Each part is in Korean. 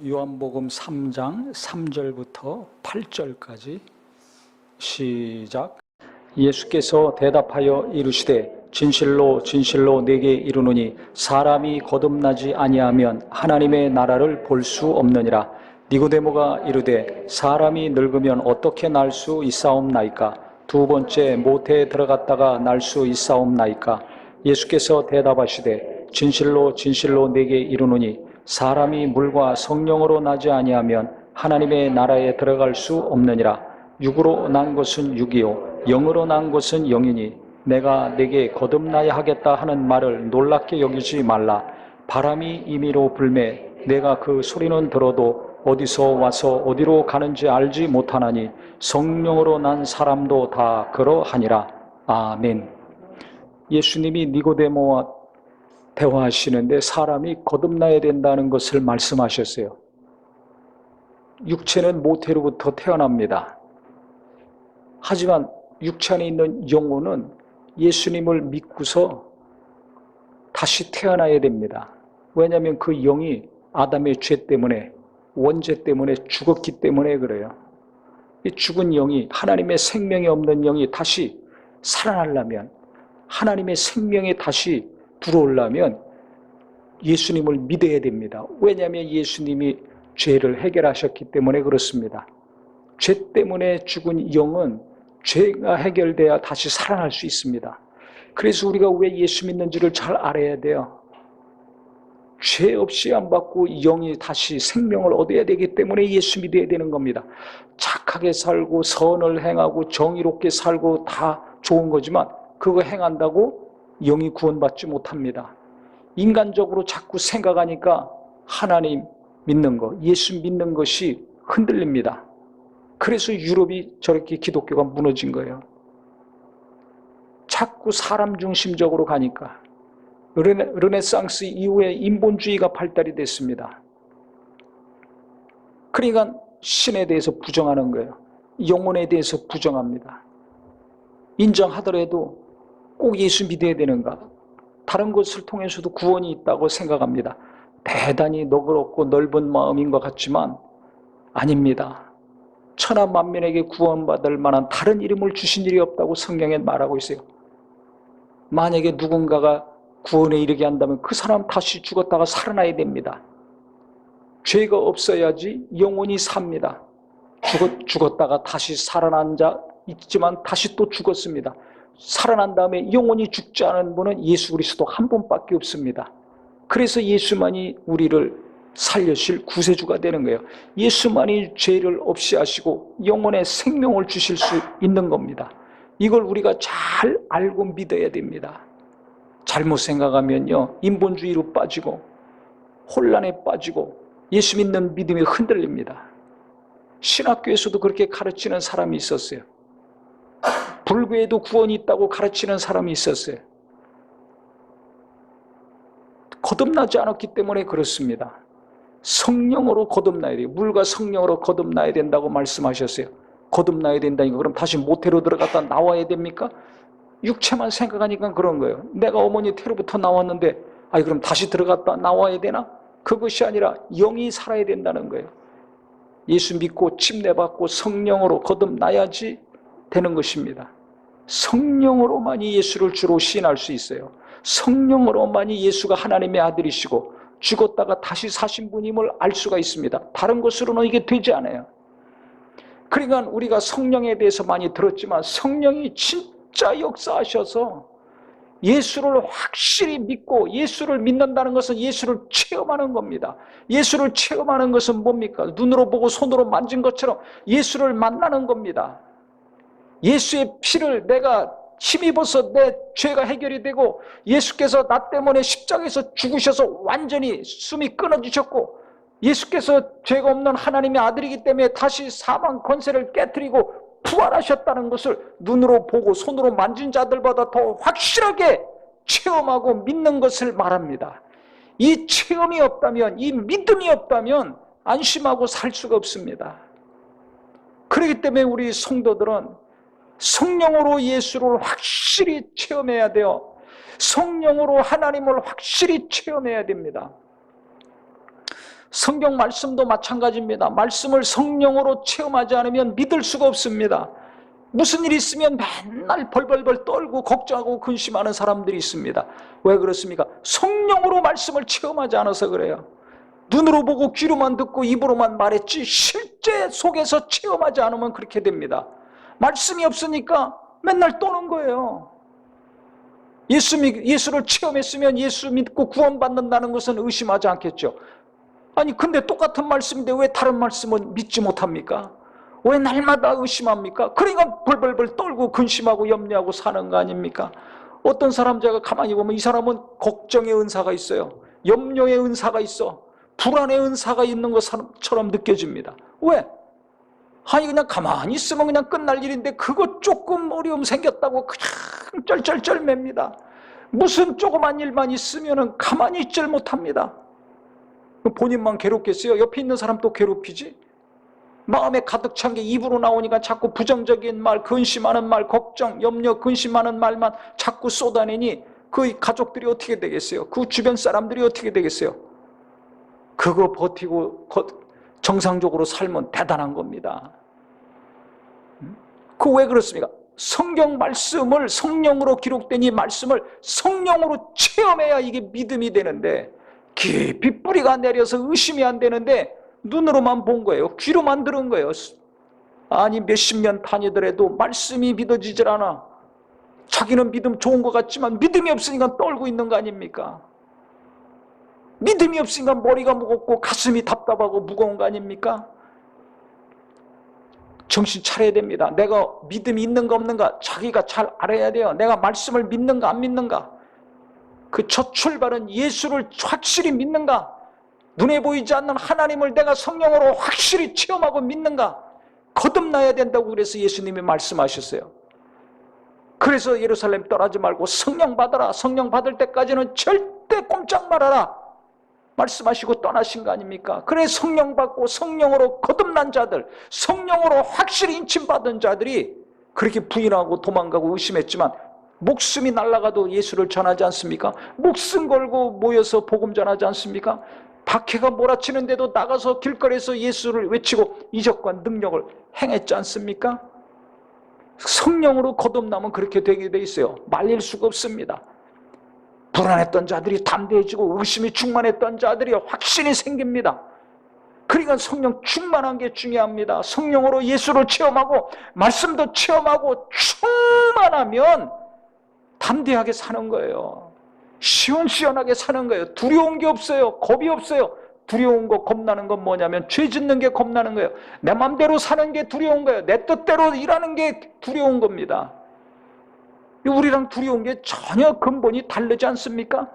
요한복음 3장 3절부터 8절까지 시작. 예수께서 대답하여 이르시되 진실로 진실로 내게 이르노니 사람이 거듭나지 아니하면 하나님의 나라를 볼 수 없느니라. 니고데모가 이르되 사람이 늙으면 어떻게 날 수 있사옵나이까? 두 번째 모태에 들어갔다가 날 수 있사옵나이까? 예수께서 대답하시되 진실로 진실로 내게 이르노니 사람이 물과 성령으로 나지 아니하면 하나님의 나라에 들어갈 수 없느니라. 육으로 난 것은 육이요 영으로 난 것은 영이니 내가 내게 거듭나야 하겠다 하는 말을 놀랍게 여기지 말라. 바람이 임의로 불매 내가 그 소리는 들어도 어디서 와서 어디로 가는지 알지 못하나니 성령으로 난 사람도 다 그러하니라. 아멘. 예수님이 니고데모와 대화하시는데 사람이 거듭나야 된다는 것을 말씀하셨어요. 육체는 모태로부터 태어납니다. 하지만 육체 안에 있는 영혼은 예수님을 믿고서 다시 태어나야 됩니다. 왜냐하면 그 영이 아담의 죄 때문에, 원죄 때문에 죽었기 때문에 그래요. 이 죽은 영이, 하나님의 생명이 없는 영이 다시 살아나려면, 하나님의 생명이 다시 들어오려면 예수님을 믿어야 됩니다. 왜냐하면 예수님이 죄를 해결하셨기 때문에 그렇습니다. 죄 때문에 죽은 영은 죄가 해결돼야 다시 살아날 수 있습니다. 그래서 우리가 왜 예수 믿는지를 잘 알아야 돼요. 죄 없이 안 받고 영이 다시 생명을 얻어야 되기 때문에 예수 믿어야 되는 겁니다. 착하게 살고 선을 행하고 정의롭게 살고 다 좋은 거지만 그거 행한다고 영이 구원받지 못합니다. 인간적으로 자꾸 생각하니까 하나님 믿는 것, 예수 믿는 것이 흔들립니다. 그래서 유럽이 저렇게 기독교가 무너진 거예요. 자꾸 사람 중심적으로 가니까. 르네상스 이후에 인본주의가 발달이 됐습니다. 그러니까 신에 대해서 부정하는 거예요. 영혼에 대해서 부정합니다. 인정하더라도 꼭 예수 믿어야 되는가? 다른 것을 통해서도 구원이 있다고 생각합니다. 대단히 너그럽고 넓은 마음인 것 같지만 아닙니다. 천하 만민에게 구원받을 만한 다른 이름을 주신 일이 없다고 성경에 말하고 있어요. 만약에 누군가가 구원에 이르게 한다면 그 사람 다시 죽었다가 살아나야 됩니다. 죄가 없어야지 영혼이 삽니다. 죽었다가 다시 살아난 자 있지만 다시 또 죽었습니다. 살아난 다음에 영혼이 죽지 않은 분은 예수 그리스도 한 분밖에 없습니다. 그래서 예수만이 우리를 살려주실 구세주가 되는 거예요. 예수만이 죄를 없이 하시고 영혼의 생명을 주실 수 있는 겁니다. 이걸 우리가 잘 알고 믿어야 됩니다. 잘못 생각하면요, 인본주의로 빠지고 혼란에 빠지고 예수 믿는 믿음이 흔들립니다. 신학교에서도 그렇게 가르치는 사람이 있었어요. 불교에도 구원이 있다고 가르치는 사람이 있었어요. 거듭나지 않았기 때문에 그렇습니다. 성령으로 거듭나야 돼요. 물과 성령으로 거듭나야 된다고 말씀하셨어요. 거듭나야 된다니까 그럼 다시 모태로 들어갔다 나와야 됩니까? 육체만 생각하니까 그런 거예요. 내가 어머니 태로부터 나왔는데 그럼 다시 들어갔다 나와야 되나? 그것이 아니라 영이 살아야 된다는 거예요. 예수 믿고 침례받고 성령으로 거듭나야지 되는 것입니다. 성령으로만이 예수를 주로 시인할 수 있어요. 성령으로만이 예수가 하나님의 아들이시고 죽었다가 다시 사신 분임을 알 수가 있습니다. 다른 것으로는 이게 되지 않아요. 그러니까 우리가 성령에 대해서 많이 들었지만 성령이 진짜 역사하셔서 예수를 확실히 믿고 예수를 믿는다는 것은 예수를 체험하는 겁니다. 예수를 체험하는 것은 뭡니까? 눈으로 보고 손으로 만진 것처럼 예수를 만나는 겁니다. 예수의 피를 내가 힘입어서 내 죄가 해결이 되고 예수께서 나 때문에 십자가에서 죽으셔서 완전히 숨이 끊어지셨고 예수께서 죄가 없는 하나님의 아들이기 때문에 다시 사망 권세를 깨트리고 부활하셨다는 것을 눈으로 보고 손으로 만진 자들보다 더 확실하게 체험하고 믿는 것을 말합니다. 이 체험이 없다면, 이 믿음이 없다면 안심하고 살 수가 없습니다. 그렇기 때문에 우리 성도들은 성령으로 예수를 확실히 체험해야 돼요. 성령으로 하나님을 확실히 체험해야 됩니다. 성경 말씀도 마찬가지입니다. 말씀을 성령으로 체험하지 않으면 믿을 수가 없습니다. 무슨 일이 있으면 맨날 벌벌벌 떨고 걱정하고 근심하는 사람들이 있습니다. 왜 그렇습니까? 성령으로 말씀을 체험하지 않아서 그래요. 눈으로 보고 귀로만 듣고 입으로만 말했지 실제 속에서 체험하지 않으면 그렇게 됩니다. 말씀이 없으니까 맨날 떠는 거예요. 예수를 체험했으면 예수 믿고 구원받는다는 것은 의심하지 않겠죠. 아니 근데 똑같은 말씀인데 왜 다른 말씀은 믿지 못합니까? 왜 날마다 의심합니까? 그러니까 벌벌벌 떨고 근심하고 염려하고 사는 거 아닙니까? 어떤 사람 제가 가만히 보면 이 사람은 걱정의 은사가 있어요. 염려의 은사가 있어. 불안의 은사가 있는 것처럼 느껴집니다. 왜? 아니 그냥 가만히 있으면 그냥 끝날 일인데 그거 조금 어려움 생겼다고 그냥 쩔쩔쩔 맵니다. 무슨 조그만 일만 있으면 가만히 있질 못합니다. 본인만 괴롭겠어요? 옆에 있는 사람도 괴롭히지? 마음에 가득 찬 게 입으로 나오니까 자꾸 부정적인 말, 근심하는 말, 걱정, 염려, 근심하는 말만 자꾸 쏟아내니 그 가족들이 어떻게 되겠어요? 그 주변 사람들이 어떻게 되겠어요? 그거 버티고 정상적으로 살면 대단한 겁니다. 그 왜 그렇습니까? 성경 말씀을 성령으로 기록된 이 말씀을 성령으로 체험해야 이게 믿음이 되는데 깊이 뿌리가 내려서 의심이 안 되는데 눈으로만 본 거예요. 귀로만 들은 거예요. 아니 몇십 년 다니더라도 말씀이 믿어지질 않아. 자기는 믿음 좋은 것 같지만 믿음이 없으니까 떨고 있는 거 아닙니까? 믿음이 없으니까 머리가 무겁고 가슴이 답답하고 무거운 거 아닙니까? 정신 차려야 됩니다. 내가 믿음이 있는가 없는가 자기가 잘 알아야 돼요. 내가 말씀을 믿는가 안 믿는가. 그 첫 출발은 예수를 확실히 믿는가. 눈에 보이지 않는 하나님을 내가 성령으로 확실히 체험하고 믿는가. 거듭나야 된다고 그래서 예수님이 말씀하셨어요. 그래서 예루살렘 떠나지 말고 성령 받아라. 성령 받을 때까지는 절대 꼼짝 말아라 말씀하시고 떠나신 거 아닙니까? 그래 성령 받고 성령으로 거듭난 자들, 성령으로 확실히 인침받은 자들이 그렇게 부인하고 도망가고 의심했지만 목숨이 날아가도 예수를 전하지 않습니까? 목숨 걸고 모여서 복음 전하지 않습니까? 박해가 몰아치는데도 나가서 길거리에서 예수를 외치고 이적과 능력을 행했지 않습니까? 성령으로 거듭나면 그렇게 되게 돼 있어요. 말릴 수가 없습니다. 불안했던 자들이 담대해지고 의심이 충만했던 자들이 확신이 생깁니다. 그러니까 성령 충만한 게 중요합니다. 성령으로 예수를 체험하고 말씀도 체험하고 충만하면 담대하게 사는 거예요. 시원시원하게 사는 거예요. 두려운 게 없어요. 겁이 없어요. 두려운 거 겁나는 건 뭐냐면 죄 짓는 게 겁나는 거예요. 내 맘대로 사는 게 두려운 거예요. 내 뜻대로 일하는 게 두려운 겁니다. 우리랑 두려운 게 전혀 근본이 다르지 않습니까?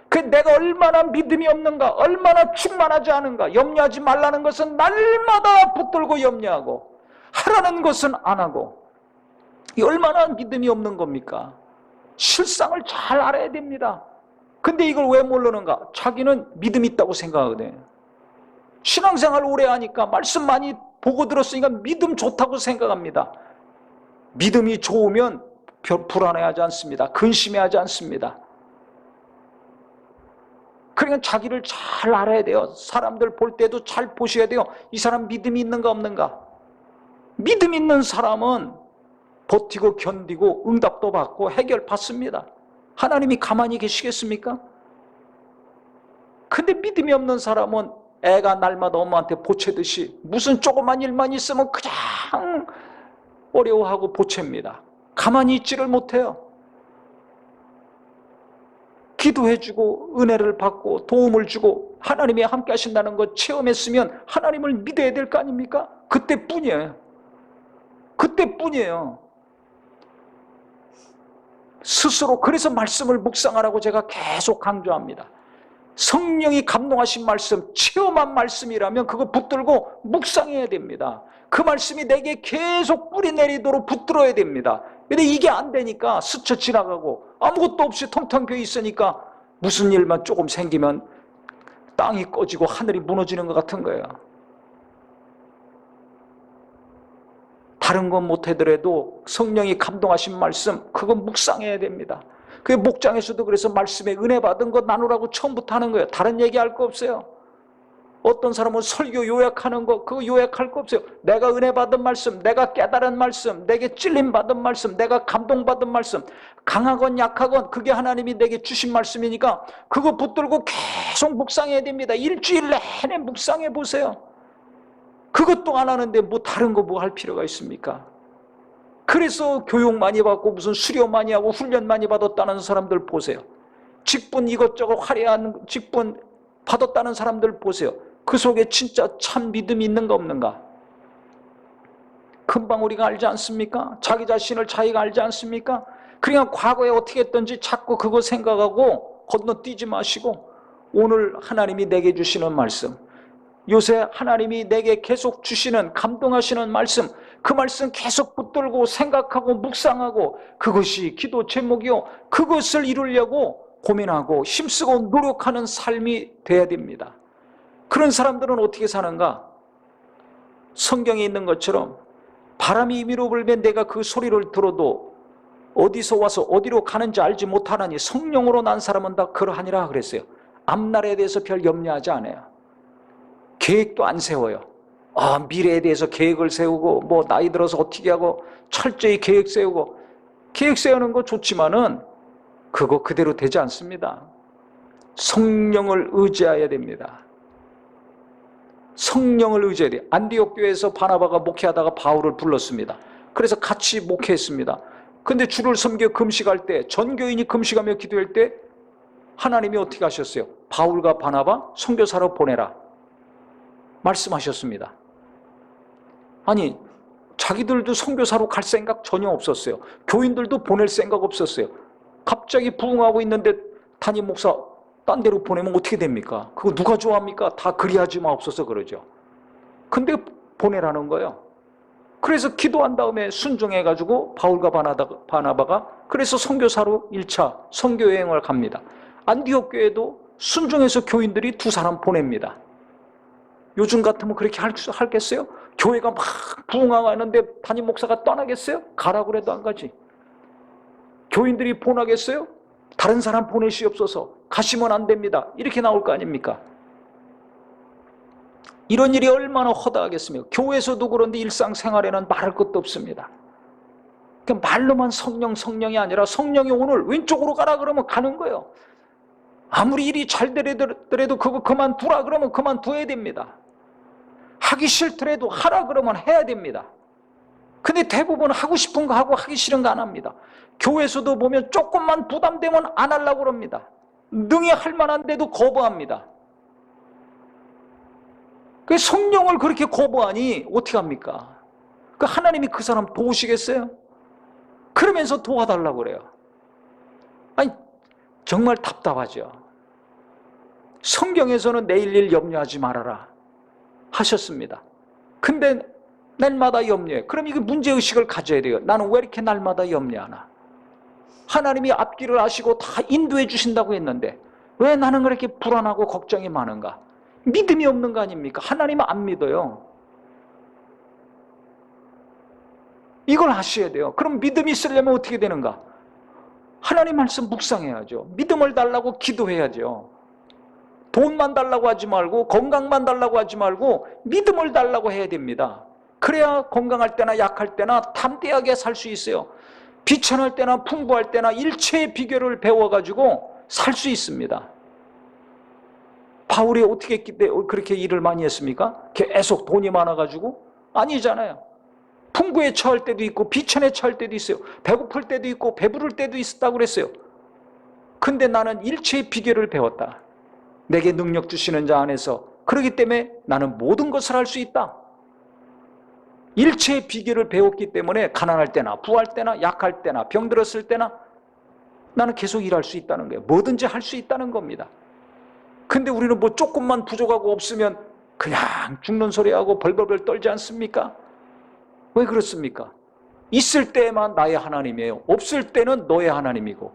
그 내가 얼마나 믿음이 없는가, 얼마나 충만하지 않은가. 염려하지 말라는 것은 날마다 붙들고 염려하고 하라는 것은 안 하고. 이 얼마나 믿음이 없는 겁니까? 실상을 잘 알아야 됩니다. 근데 이걸 왜 모르는가? 자기는 믿음 있다고 생각하거든요. 신앙생활 오래 하니까 말씀 많이 보고 들었으니까 믿음 좋다고 생각합니다. 믿음이 좋으면 불안해하지 않습니다. 근심해하지 않습니다. 그러니까 자기를 잘 알아야 돼요. 사람들 볼 때도 잘 보셔야 돼요. 이 사람 믿음이 있는가 없는가. 믿음 있는 사람은 버티고 견디고 응답도 받고 해결 받습니다. 하나님이 가만히 계시겠습니까? 근데 믿음이 없는 사람은 애가 날마다 엄마한테 보채듯이 무슨 조그만 일만 있으면 그냥 어려워하고 보챕니다. 가만히 있지를 못해요. 기도해주고 은혜를 받고 도움을 주고 하나님이 함께 하신다는 것 체험했으면 하나님을 믿어야 될 거 아닙니까? 그때뿐이에요. 그때뿐이에요. 스스로 그래서 말씀을 묵상하라고 제가 계속 강조합니다. 성령이 감동하신 말씀, 체험한 말씀이라면 그거 붙들고 묵상해야 됩니다. 그 말씀이 내게 계속 뿌리 내리도록 붙들어야 됩니다. 근데 이게 안 되니까 스쳐 지나가고 아무것도 없이 텅텅 비어 있으니까 무슨 일만 조금 생기면 땅이 꺼지고 하늘이 무너지는 것 같은 거예요. 다른 건 못하더라도 성령이 감동하신 말씀 그건 묵상해야 됩니다. 그 목장에서도 그래서 말씀에 은혜 받은 거 나누라고 처음부터 하는 거예요. 다른 얘기할 거 없어요. 어떤 사람은 설교 요약하는 거, 그거 요약할 거 없어요. 내가 은혜 받은 말씀, 내가 깨달은 말씀, 내게 찔림 받은 말씀, 내가 감동받은 말씀, 강하건 약하건 그게 하나님이 내게 주신 말씀이니까 그거 붙들고 계속 묵상해야 됩니다. 일주일 내내 묵상해 보세요. 그것도 안 하는데 뭐 다른 거 뭐 할 필요가 있습니까? 그래서 교육 많이 받고 무슨 수료 많이 하고 훈련 많이 받았다는 사람들 보세요. 직분 이것저것 화려한 직분 받았다는 사람들 보세요. 그 속에 진짜 참 믿음이 있는가 없는가? 금방 우리가 알지 않습니까? 자기 자신을 자기가 알지 않습니까? 그러니까 과거에 어떻게 했던지 자꾸 그거 생각하고 건너뛰지 마시고 오늘 하나님이 내게 주시는 말씀, 요새 하나님이 내게 계속 주시는 감동하시는 말씀, 그 말씀 계속 붙들고 생각하고 묵상하고 그것이 기도 제목이요, 그것을 이루려고 고민하고 힘쓰고 노력하는 삶이 돼야 됩니다. 그런 사람들은 어떻게 사는가? 성경에 있는 것처럼 바람이 임의로 불면 내가 그 소리를 들어도 어디서 와서 어디로 가는지 알지 못하나니 성령으로 난 사람은 다 그러하니라 그랬어요. 앞날에 대해서 별 염려하지 않아요. 계획도 안 세워요. 미래에 대해서 계획을 세우고 뭐 나이 들어서 어떻게 하고 철저히 계획 세우고, 계획 세우는 거 좋지만은 그거 그대로 되지 않습니다. 성령을 의지해야 됩니다. 성령을 의지해야 돼요. 안디옥 교회에서 바나바가 목회하다가 바울을 불렀습니다. 그래서 같이 목회했습니다. 근데 주를 섬겨 금식할 때, 전교인이 금식하며 기도할 때 하나님이 어떻게 하셨어요? 바울과 바나바 선교사로 보내라 말씀하셨습니다. 아니, 자기들도 선교사로 갈 생각 전혀 없었어요. 교인들도 보낼 생각 없었어요. 갑자기 부흥하고 있는데 담임 목사 딴 데로 보내면 어떻게 됩니까? 그거 누가 좋아합니까? 다 그리하지 마옵소서 그러죠. 근데 보내라는 거예요. 그래서 기도한 다음에 순종해가지고 바울과 바나바가 그래서 선교사로 1차 선교여행을 갑니다. 안디옥 교회도 순종해서 교인들이 2사람 보냅니다. 요즘 같으면 그렇게 할겠어요? 교회가 막 부흥하는데 담임 목사가 떠나겠어요? 가라고 그래도 안 가지. 교인들이 보내겠어요? 다른 사람 보내시옵소서, 가시면 안 됩니다, 이렇게 나올 거 아닙니까? 이런 일이 얼마나 허다하겠습니까? 교회에서도 그런데 일상생활에는 말할 것도 없습니다. 그러니까 말로만 성령이 아니라 성령이 오늘 왼쪽으로 가라 그러면 가는 거예요. 아무리 일이 잘 되더라도 그거 그만두라 그러면 그만둬야 됩니다. 하기 싫더라도 하라 그러면 해야 됩니다. 근데 대부분 하고 싶은 거 하고 하기 싫은 거 안 합니다. 교회에서도 보면 조금만 부담되면 안 하려고 그럽니다. 능히 할 만한데도 거부합니다. 그 성령을 그렇게 거부하니 어떻게 합니까? 그 하나님이 그 사람 도우시겠어요? 그러면서 도와달라고 그래요. 아니, 정말 답답하죠. 성경에서는 내일 일 염려하지 말아라 하셨습니다. 근데 날마다 염려해. 그럼 이거 문제의식을 가져야 돼요. 나는 왜 이렇게 날마다 염려하나? 하나님이 앞길을 아시고 다 인도해 주신다고 했는데 왜 나는 그렇게 불안하고 걱정이 많은가? 믿음이 없는 거 아닙니까? 하나님은 안 믿어요. 이걸 아셔야 돼요. 그럼 믿음이 있으려면 어떻게 되는가? 하나님 말씀 묵상해야죠. 믿음을 달라고 기도해야죠. 돈만 달라고 하지 말고 건강만 달라고 하지 말고 믿음을 달라고 해야 됩니다. 그래야 건강할 때나 약할 때나 담대하게 살 수 있어요. 비천할 때나 풍부할 때나 일체의 비결을 배워가지고 살 수 있습니다. 바울이 어떻게 했기 때문에 그렇게 일을 많이 했습니까? 계속 돈이 많아가지고? 아니잖아요. 풍부에 처할 때도 있고 비천에 처할 때도 있어요. 배고플 때도 있고 배부를 때도 있었다고 그랬어요. 근데 나는 일체의 비결을 배웠다. 내게 능력 주시는 자 안에서. 그렇기 때문에 나는 모든 것을 할 수 있다. 일체의 비결을 배웠기 때문에 가난할 때나 부할 때나 약할 때나 병들었을 때나 나는 계속 일할 수 있다는 거예요. 뭐든지 할 수 있다는 겁니다. 근데 우리는 뭐 조금만 부족하고 없으면 그냥 죽는 소리하고 벌벌벌 떨지 않습니까? 왜 그렇습니까? 있을 때만 나의 하나님이에요. 없을 때는 너의 하나님이고,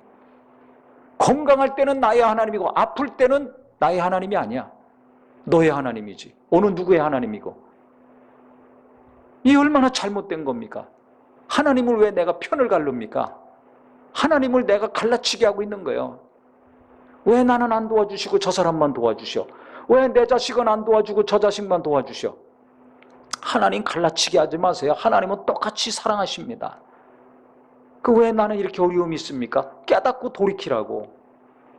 건강할 때는 나의 하나님이고, 아플 때는 나의 하나님이 아니야. 너의 하나님이지. 어느 누구의 하나님이고. 이 얼마나 잘못된 겁니까? 하나님을 왜 내가 편을 갈릅니까? 하나님을 내가 갈라치게 하고 있는 거예요. 왜 나는 안 도와주시고 저 사람만 도와주셔? 왜 내 자식은 안 도와주고 저 자식만 도와주셔? 하나님 갈라치기 하지 마세요. 하나님은 똑같이 사랑하십니다. 그 왜 나는 이렇게 어려움이 있습니까? 깨닫고 돌이키라고.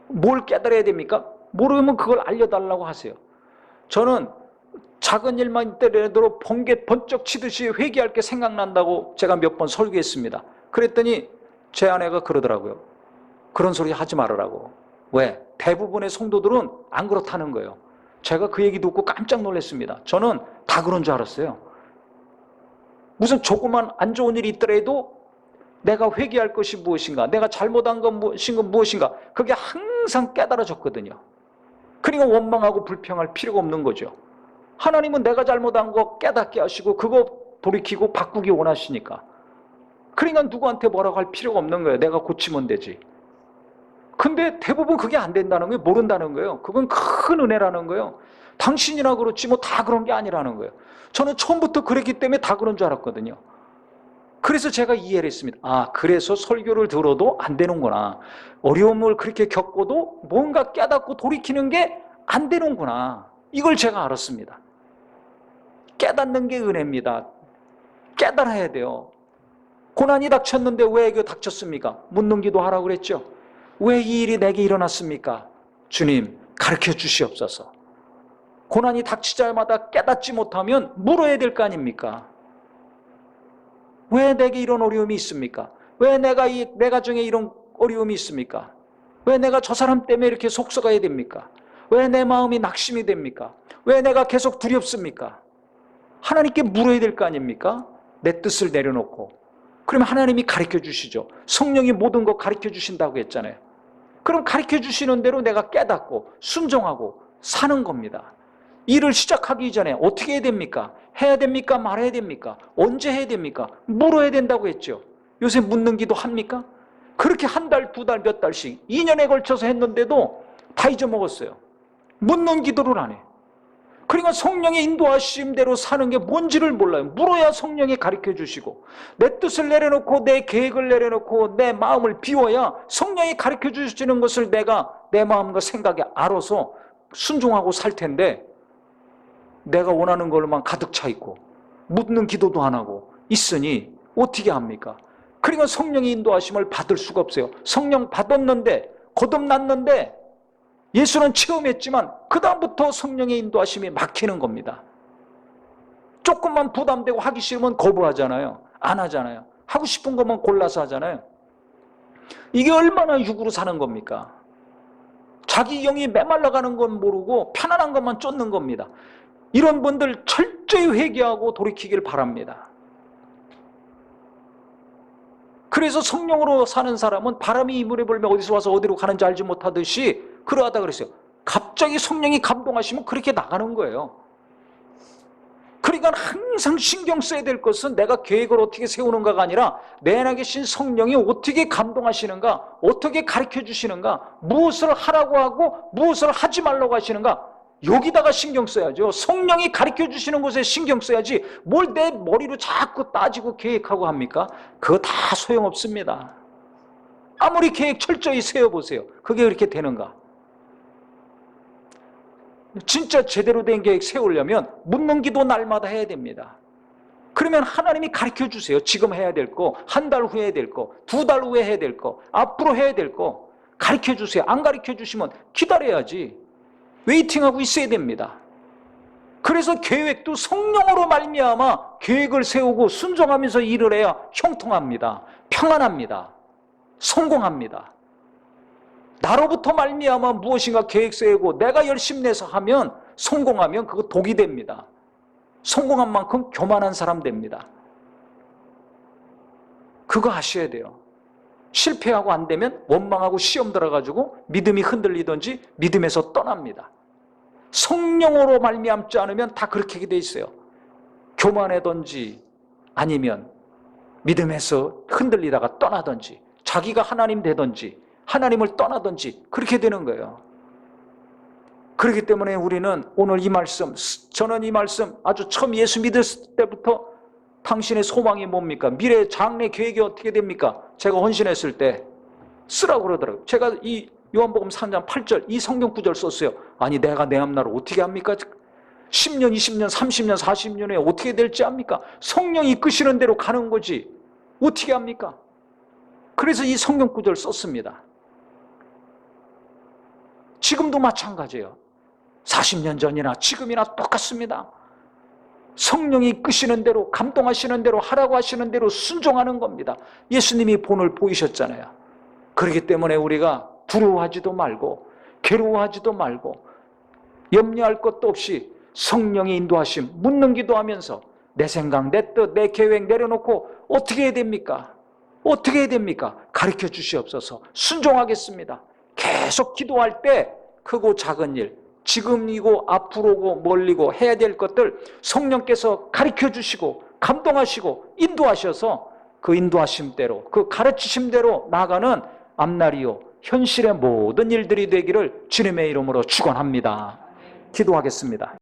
뭘 깨달아야 됩니까? 모르면 그걸 알려달라고 하세요. 저는 작은 일만 있더라도 번개 번쩍 치듯이 회개할 게 생각난다고 제가 몇 번 설교했습니다. 그랬더니 제 아내가 그러더라고요. 그런 소리 하지 말으라고. 왜? 대부분의 성도들은 안 그렇다는 거예요. 제가 그 얘기 듣고 깜짝 놀랐습니다. 저는 다 그런 줄 알았어요. 무슨 조그만 안 좋은 일이 있더라도 내가 회개할 것이 무엇인가, 내가 잘못한 건 무엇인가, 그게 항상 깨달아졌거든요. 그러니까 원망하고 불평할 필요가 없는 거죠. 하나님은 내가 잘못한 거 깨닫게 하시고 그거 돌이키고 바꾸기 원하시니까. 그러니까 누구한테 뭐라고 할 필요가 없는 거예요. 내가 고치면 되지. 근데 대부분 그게 안 된다는 거예요. 모른다는 거예요. 그건 큰 은혜라는 거예요. 당신이나 그렇지 뭐 다 그런 게 아니라는 거예요. 저는 처음부터 그랬기 때문에 다 그런 줄 알았거든요. 그래서 제가 이해를 했습니다. 아, 그래서 설교를 들어도 안 되는구나. 어려움을 그렇게 겪어도 뭔가 깨닫고 돌이키는 게 안 되는구나. 이걸 제가 알았습니다. 깨닫는 게 은혜입니다. 깨달아야 돼요. 고난이 닥쳤는데 왜 이거 닥쳤습니까? 묻는 기도하라고 그랬죠. 왜 이 일이 내게 일어났습니까? 주님, 가르쳐 주시옵소서. 고난이 닥치자마자 깨닫지 못하면 물어야 될 거 아닙니까? 왜 내게 이런 어려움이 있습니까? 왜 내 가정에 이런 어려움이 있습니까? 왜 내가 저 사람 때문에 이렇게 속썩어야 됩니까? 왜 내 마음이 낙심이 됩니까? 왜 내가 계속 두렵습니까? 하나님께 물어야 될 거 아닙니까? 내 뜻을 내려놓고. 그러면 하나님이 가르쳐 주시죠. 성령이 모든 거 가르쳐 주신다고 했잖아요. 그럼 가르쳐 주시는 대로 내가 깨닫고 순종하고 사는 겁니다. 일을 시작하기 전에 어떻게 해야 됩니까? 해야 됩니까? 말아야 됩니까? 언제 해야 됩니까? 물어야 된다고 했죠. 요새 묻는 기도 합니까? 그렇게 한 달, 두 달, 몇 달씩 2년에 걸쳐서 했는데도 다 잊어먹었어요. 묻는 기도를 안 해. 그러니까 성령의 인도하심대로 사는 게 뭔지를 몰라요. 물어야 성령이 가르쳐 주시고 내 뜻을 내려놓고 내 계획을 내려놓고 내 마음을 비워야 성령이 가르쳐 주시는 것을 내가 내 마음과 생각에 알아서 순종하고 살 텐데 내가 원하는 걸로만 가득 차 있고 묻는 기도도 안 하고 있으니 어떻게 합니까? 그러니까 성령의 인도하심을 받을 수가 없어요. 성령 받았는데 거듭났는데 예수는 체험했지만 그 다음부터 성령의 인도하심이 막히는 겁니다. 조금만 부담되고 하기 싫으면 거부하잖아요. 안 하잖아요. 하고 싶은 것만 골라서 하잖아요. 이게 얼마나 육으로 사는 겁니까? 자기 영이 메말라가는 건 모르고 편안한 것만 쫓는 겁니다. 이런 분들 철저히 회개하고 돌이키길 바랍니다. 그래서 성령으로 사는 사람은 바람이 이물에 불면 어디서 와서 어디로 가는지 알지 못하듯이 그러하다 그랬어요. 갑자기 성령이 감동하시면 그렇게 나가는 거예요. 그러니까 항상 신경 써야 될 것은 내가 계획을 어떻게 세우는가가 아니라 내 안에 계신 성령이 어떻게 감동하시는가, 어떻게 가르쳐 주시는가, 무엇을 하라고 하고 무엇을 하지 말라고 하시는가, 여기다가 신경 써야죠. 성령이 가르쳐 주시는 곳에 신경 써야지 뭘 내 머리로 자꾸 따지고 계획하고 합니까? 그거 다 소용없습니다. 아무리 계획 철저히 세워보세요. 그게 그렇게 되는가? 진짜 제대로 된 계획 세우려면 묻는 기도 날마다 해야 됩니다. 그러면 하나님이 가르쳐 주세요. 지금 해야 될 거, 한 달 후에 해야 될 거, 두 달 후에 해야 될 거, 앞으로 해야 될 거 가르쳐 주세요. 안 가르쳐 주시면 기다려야지. 웨이팅하고 있어야 됩니다. 그래서 계획도 성령으로 말미암아 계획을 세우고 순종하면서 일을 해야 형통합니다. 평안합니다. 성공합니다. 나로부터 말미암아 무엇인가 계획 세우고 내가 열심히 내서 하면 성공하면 그거 독이 됩니다. 성공한 만큼 교만한 사람 됩니다. 그거 아셔야 돼요. 실패하고 안 되면 원망하고 시험 들어가지고 믿음이 흔들리든지 믿음에서 떠납니다. 성령으로 말미암지 않으면 다 그렇게 돼 있어요. 교만하든지 아니면 믿음에서 흔들리다가 떠나든지 자기가 하나님 되든지 하나님을 떠나든지 그렇게 되는 거예요. 그렇기 때문에 우리는 오늘 이 말씀, 저는 이 말씀 아주 처음 예수 믿었을 때부터 당신의 소망이 뭡니까? 미래 장래 계획이 어떻게 됩니까? 제가 헌신했을 때 쓰라고 그러더라고요. 제가 이 요한복음 3장 8절 이 성경 구절 썼어요. 아니 내가 내 앞나라를 어떻게 합니까? 10년, 20년, 30년, 40년에 어떻게 될지 압니까? 성령이 이끄시는 대로 가는 거지 어떻게 합니까? 그래서 이 성경 구절 썼습니다. 지금도 마찬가지예요. 40년 전이나 지금이나 똑같습니다. 성령이 이끄시는 대로, 감동하시는 대로, 하라고 하시는 대로 순종하는 겁니다. 예수님이 본을 보이셨잖아요. 그렇기 때문에 우리가 두려워하지도 말고 괴로워하지도 말고 염려할 것도 없이 성령의 인도하심 묻는 기도하면서 내 생각, 내 뜻, 내 계획 내려놓고 어떻게 해야 됩니까? 어떻게 해야 됩니까? 가르쳐 주시옵소서. 순종하겠습니다. 계속 기도할 때 크고 작은 일, 지금이고 앞으로고 멀리고 해야 될 것들 성령께서 가르쳐 주시고 감동하시고 인도하셔서 그 인도하심대로 그 가르치심대로 나아가는 앞날이요 현실의 모든 일들이 되기를 주님의 이름으로 축원합니다. 기도하겠습니다.